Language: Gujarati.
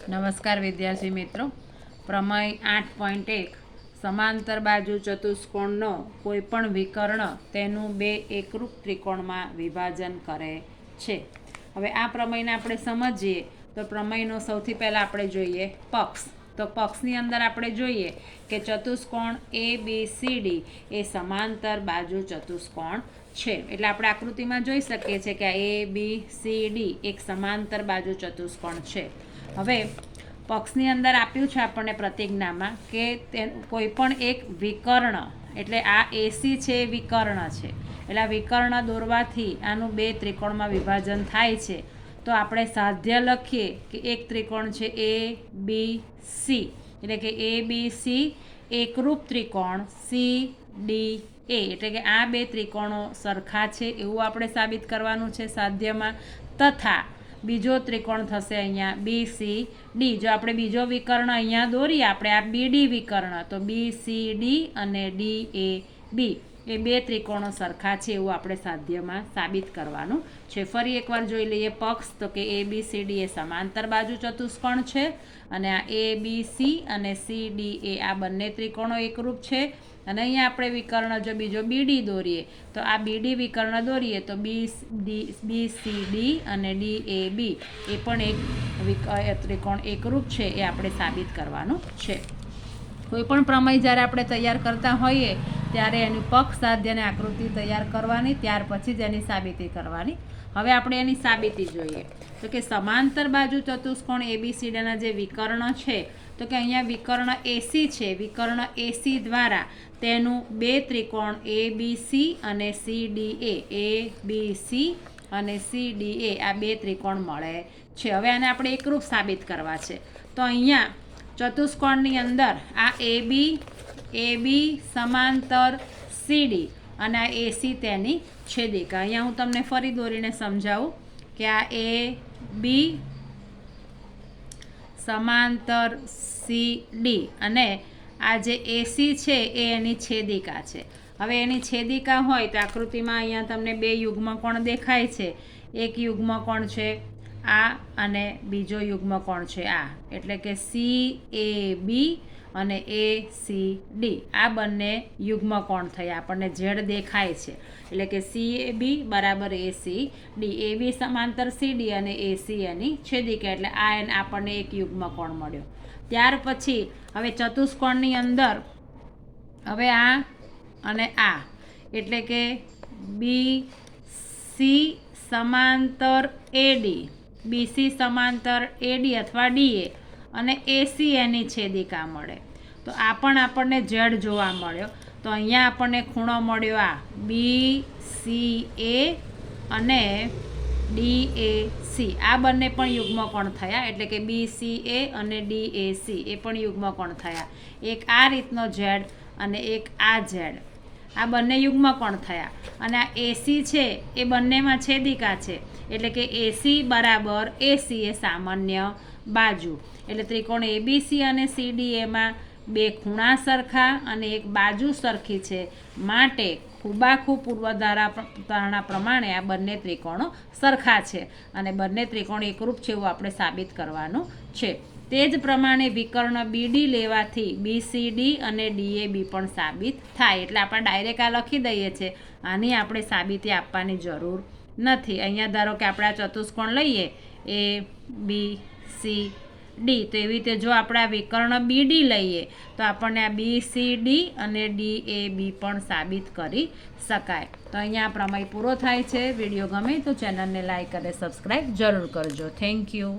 નમસ્કાર વિદ્યાર્થી મિત્રો. પ્રમેય 8.1 સમાંતર બાજુ ચતુષ્કોણનો કોઈપણ વિકર્ણ તેનું બે એકરૂપ ત્રિકોણમાં વિભાજન કરે છે. હવે આ પ્રમેયને આપણે સમજીએ તો પ્રમેયનો સૌથી પહેલાં આપણે જોઈએ પક્ષ. તો પક્ષની અંદર આપણે જોઈએ કે ચતુષ્કોણ ABCD એ સમાંતર બાજુ ચતુષ્કોણ છે. એટલે આપણે આકૃતિમાં જોઈ શકીએ છીએ કે ABCD એક સમાંતર બાજુ ચતુષ્કોણ છે. હવે પક્ષની અંદર આપ્યું છે આપણને પ્રતિજ્ઞામાં કે કોઈ પણ એક વિકર્ણ, એટલે આ AC છે એ વિકર્ણ છે, એટલે આ વિકર્ણ દોરવાથી આનું બે ત્રિકોણમાં વિભાજન થાય છે. તો આપણે સાધ્ય લખીએ કે એક ત્રિકોણ છે ABC, એટલે કે ABC એકરૂપ ત્રિકોણ CDA, એટલે કે આ બે ત્રિકોણો સરખા છે એવું આપણે સાબિત કરવાનું છે સાધ્યમાં. તથા બીજો ત્રિકોણ થશે અહીંયા BCD. જો આપણે બીજો વિકર્ણ અહીંયા દોરીએ, આપણે આ BD વિકર્ણ, તો BCD અને DAB એ બે ત્રિકોણો સરખા છે એવું આપણે સાધ્યમાં સાબિત કરવાનું છે. ફરી એકવાર જોઈ લઈએ પક્ષ. તો કે ABCD એ સમાંતર બાજુ ચતુષ્કોણ છે અને આ ABC અને CDA આ બંને ત્રિકોણો એકરૂપ છે. અને અહીંયા આપણે વિકર્ણ જો બીજો BD દોરીએ, તો આ BD વિકર્ણ દોરીએ તો BCD અને DAB એ પણ એક ત્રિકોણ એકરૂપ છે એ આપણે સાબિત કરવાનું છે. કોઈપણ પ્રમેય જ્યારે આપણે તૈયાર કરતા હોઈએ ત્યારે એની પક્ષ, સાધ્ય અને આકૃતિ તૈયાર કરવાની, ત્યાર પછી જ એની સાબિતી કરવાની. હવે આપણે એની સાબિતી જોઈએ. તો કે સમાંતર બાજુ ચતુષ્કોણ ABCDના જે વિકર્ણ છે, તો કે અહીંયા વિકર્ણ AC છે. વિકર્ણ AC દ્વારા તેનું બે ત્રિકોણ ABC અને CDA, ABC અને CDA આ બે ત્રિકોણ મળે છે. હવે આને આપણે એકરૂપ સાબિત કરવા છે. તો અહીંયા ચતુષ્કોણની અંદર આ AB સમાંતર CD અને આ AC તેની છેદિકા. અહીંયા હું તમને ફરી દોરીને સમજાવું કે આ AB સમાંતર CD અને આ જે AC છે એ એની છેદિકા છે. હવે એની છેદિકા હોય તો આકૃતિમાં અહીંયા તમને બે યુગ્મકોણ દેખાય છે. એક યુગ્મકોણ છે આ અને બીજો યુગ્મકોણ છે આ, એટલે કે CAB અને ACD આ બંને યુગ્મકોણ થયા. આપણને ઝેડ દેખાય છે, એટલે કે CAB બરાબર ACD, AB સમાંતર CD અને AC એની છેદિકા, એટલે આ આપણને એક યુગ્મકોણ મળ્યો. ત્યાર પછી હવે ચતુષ્કોણની અંદર હવે આ અને આ, એટલે કે BC સમાંતર AD, BC સમાંતર AD અથવા DA અને AC એની છેદિકા મળે. તો આ પણ આપણને ઝેડ જોવા મળ્યો. તો અહીંયા આપણને ખૂણો મળ્યો આ BCA અને DAC, આ બંને પણ યુગ્મકોણ થયા, એટલે કે BCA અને DAC એ પણ યુગ્મકોણ થયા. એક આ રીતનો ઝેડ અને એક આ ઝેડ, આ બંને યુગ્મકોણ થયા. અને આ AC છે એ બંનેમાં છેદિકા છે, એટલે કે AC બરાબર AC એ સામાન્ય બાજુ, એટલે ત્રિકોણ ABC અને CDAમાં બે ખૂણા સરખા અને એક બાજુ સરખી છે, માટે ખૂબાખૂબ પૂર્વધારણા પ્રમાણે આ બંને ત્રિકોણો સરખા છે અને બંને ત્રિકોણ એકરૂપ છે એવું આપણે સાબિત કરવાનું છે. તે જ પ્રમાણે વિકર્ણ BD લેવાથી BCD અને DAB પણ સાબિત થાય. એટલે આપણે ડાયરેક્ટ આ લખી દઈએ છીએ, આની આપણે સાબિતી આપવાની જરૂર નથી. અહીંયા ધારો કે આપણે આ ચતુષ્કોણ લઈએ ABCD, તો એવી રીતે જો આપણે આ વિકર્ણ BD લઈએ તો આપણને આ BCD અને DAB પણ સાબિત કરી શકાય. તો અહીંયા આ પ્રમેય પૂરો થાય છે. વિડીયો ગમે તો ચેનલને લાઈક અને સબસ્ક્રાઈબ જરૂર કરજો. Thank you.